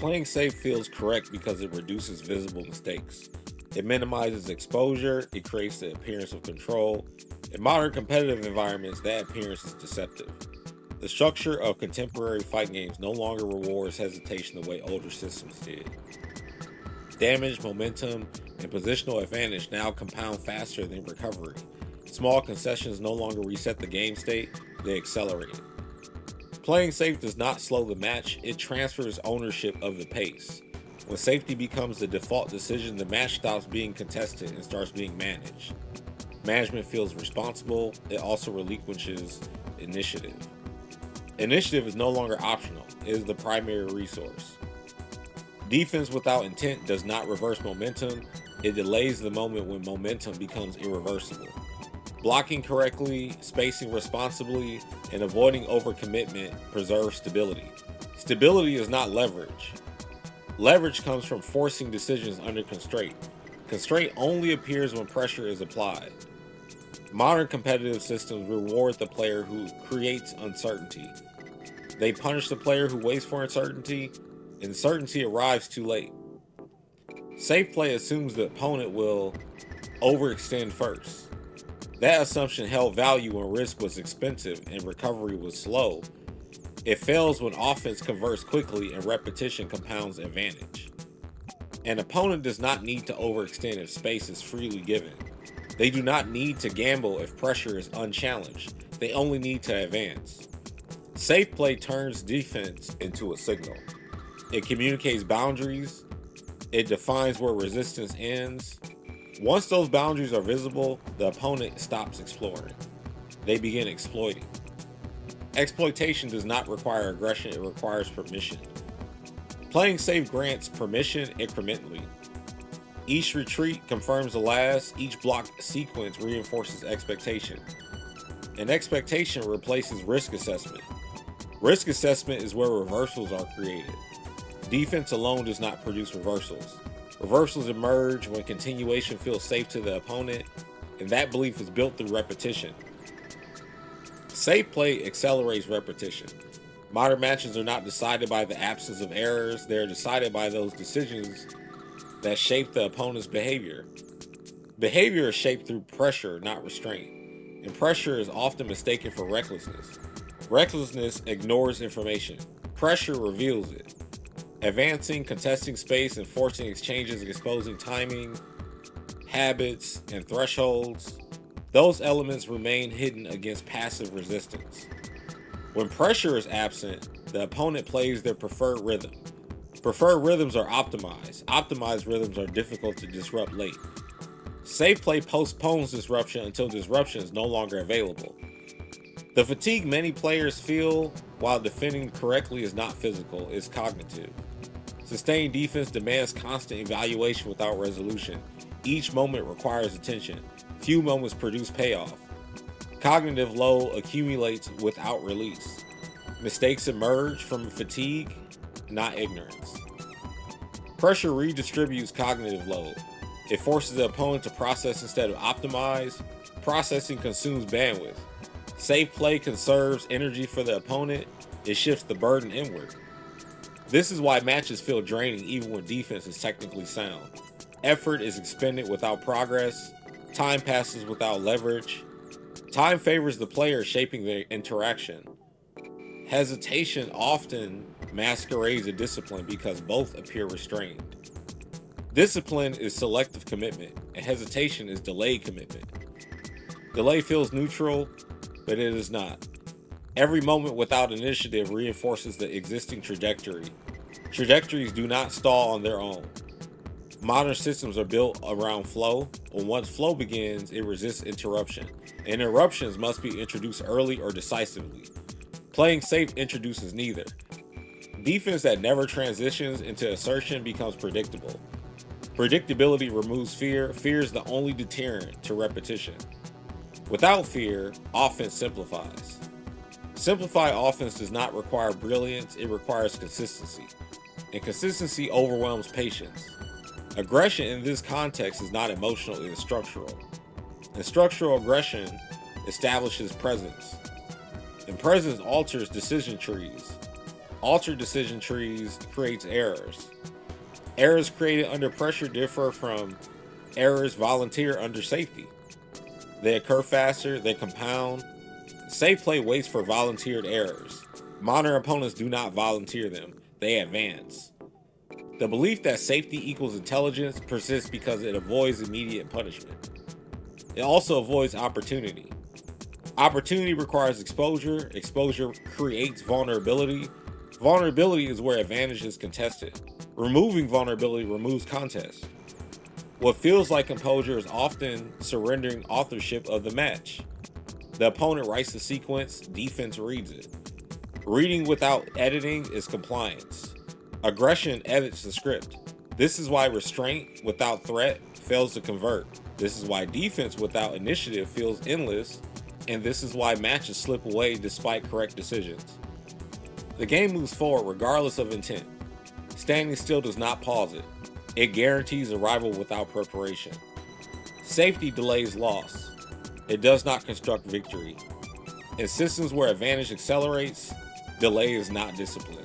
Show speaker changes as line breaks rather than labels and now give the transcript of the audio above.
Playing safe feels correct because it reduces visible mistakes. It minimizes exposure, it creates the appearance of control. In modern competitive environments, that appearance is deceptive. The structure of contemporary fighting games no longer rewards hesitation the way older systems did. Damage, momentum, and positional advantage now compound faster than recovery. Small concessions no longer reset the game state, they accelerate it. Playing safe does not slow the match, it transfers ownership of the pace. When safety becomes the default decision, the match stops being contested and starts being managed. Management feels responsible, it also relinquishes initiative. Initiative is no longer optional, it is the primary resource. Defense without intent does not reverse momentum, it delays the moment when momentum becomes irreversible. Blocking correctly, spacing responsibly, and avoiding overcommitment preserves stability. Stability is not leverage. Leverage comes from forcing decisions under constraint. Constraint only appears when pressure is applied. Modern competitive systems reward the player who creates uncertainty. They punish the player who waits for uncertainty, and certainty arrives too late. Safe play assumes the opponent will overextend first. That assumption held value when risk was expensive and recovery was slow. It fails when offense converts quickly and repetition compounds advantage. An opponent does not need to overextend if space is freely given. They do not need to gamble if pressure is unchallenged. They only need to advance. Safe play turns defense into a signal. It communicates boundaries. It defines where resistance ends. Once those boundaries are visible, the opponent stops exploring. They begin exploiting. Exploitation does not require aggression, it requires permission. Playing safe grants permission incrementally. Each retreat confirms the last, each block sequence reinforces expectation. And expectation replaces risk assessment. Risk assessment is where reversals are created. Defense alone does not produce reversals. Reversals emerge when continuation feels safe to the opponent, and that belief is built through repetition. Safe play accelerates repetition. Modern matches are not decided by the absence of errors, they're decided by those decisions that shape the opponent's behavior. Behavior is shaped through pressure, not restraint, and pressure is often mistaken for recklessness. Recklessness ignores information, pressure reveals it. Advancing, contesting space, and forcing exchanges, exposing timing, habits, and thresholds, those elements remain hidden against passive resistance. When pressure is absent, the opponent plays their preferred rhythm. Preferred rhythms are optimized. Optimized rhythms are difficult to disrupt late. Safe play postpones disruption until disruption is no longer available. The fatigue many players feel while defending correctly is not physical, it's cognitive. Sustained defense demands constant evaluation without resolution. Each moment requires attention. Few moments produce payoff. Cognitive load accumulates without release. Mistakes emerge from fatigue, not ignorance. Pressure redistributes cognitive load. It forces the opponent to process instead of optimize. Processing consumes bandwidth. Safe play conserves energy for the opponent. It shifts the burden inward. This is why matches feel draining even when defense is technically sound. Effort is expended without progress. Time passes without leverage. Time favors the player shaping their interaction. Hesitation often masquerades as discipline because both appear restrained. Discipline is selective commitment, and hesitation is delayed commitment. Delay feels neutral, but it is not. Every moment without initiative reinforces the existing trajectory. Trajectories do not stall on their own. Modern systems are built around flow, and once flow begins, it resists interruption. And interruptions must be introduced early or decisively. Playing safe introduces neither. Defense that never transitions into assertion becomes predictable. Predictability removes fear. Fear is the only deterrent to repetition. Without fear, offense simplifies. Simplified offense does not require brilliance, it requires consistency. And consistency overwhelms patience. Aggression in this context is not emotional, it is structural. And structural aggression establishes presence. And presence alters decision trees. Altered decision trees creates errors. Errors created under pressure differ from errors volunteered under safety. They occur faster, they compound. Safe play waits for volunteered errors. Modern opponents do not volunteer them, they advance. The belief that safety equals intelligence persists because it avoids immediate punishment. It also avoids opportunity. Opportunity requires exposure. Exposure creates vulnerability. Vulnerability is where advantage is contested. Removing vulnerability removes contest. What feels like composure is often surrendering authorship of the match. The opponent writes the sequence, defense reads it. Reading without editing is compliance. Aggression edits the script. This is why restraint without threat fails to convert. This is why defense without initiative feels endless, and this is why matches slip away despite correct decisions. The game moves forward regardless of intent. Standing still does not pause it. It guarantees arrival without preparation. Safety delays loss. It does not construct victory. In systems where advantage accelerates, delay is not discipline.